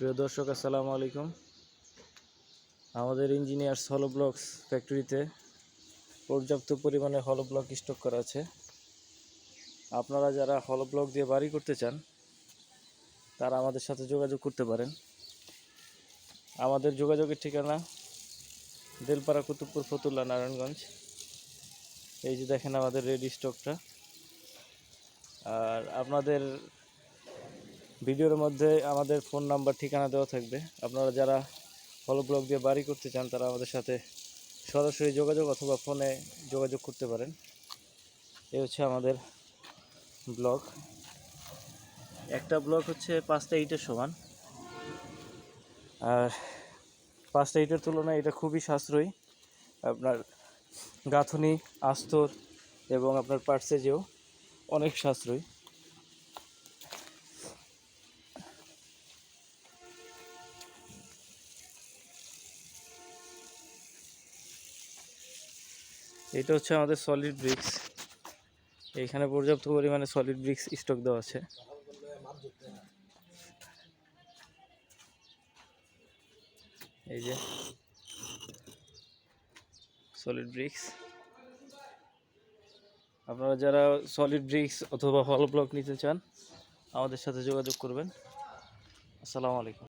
প্রিয় দর্শক, আসসালামু আলাইকুম। আমাদের ইঞ্জিনিয়ার্স হলো ব্লকস ফ্যাক্টরিতে পর্যাপ্ত পরিমাণে হলো ব্লক স্টক করা আছে। আপনারা যারা হলো ব্লক দিয়ে বাড়ি করতে চান তারা আমাদের সাথে যোগাযোগ করতে পারেন। আমাদের যোগাযোগের ঠিকানা দেলপাড়া, কুতুবপুর, ফতুল্লা, নারায়ণগঞ্জ। এই যে দেখেন আমাদের রেডি স্টকটা। আর আপনাদের ভিডিওর মধ্যে আমাদের ফোন নাম্বার, ঠিকানা দেওয়া থাকবে। আপনারা যারা হলো ব্লক দিয়ে বাড়ি করতে চান তারা আমাদের সাথে সরাসরি যোগাযোগ অথবা ফোনে যোগাযোগ করতে পারেন। এই হচ্ছে আমাদের ব্লক। একটা ব্লক হচ্ছে 5টা ইটের সমান। আর 5টা ইটের তুলনায় এটা খুবই সাশ্রয়ী। আপনার গাঁথনি, আস্তর এবং আপনার পার্সেজেও অনেক সাশ্রয়ী। এটা হচ্ছে আমাদের সলিড ব্রিক্স। এইখানে পর্যাপ্ত পরিমাণে সলিড ব্রিক্স স্টক দেওয়া আছে। এই যে সলিড ব্রিক্স। আপনারা যারা সলিড ব্রিক্স অথবা হলো ব্লক নিতে চান আমাদের সাথে যোগাযোগ করবেন। আসসালামু আলাইকুম।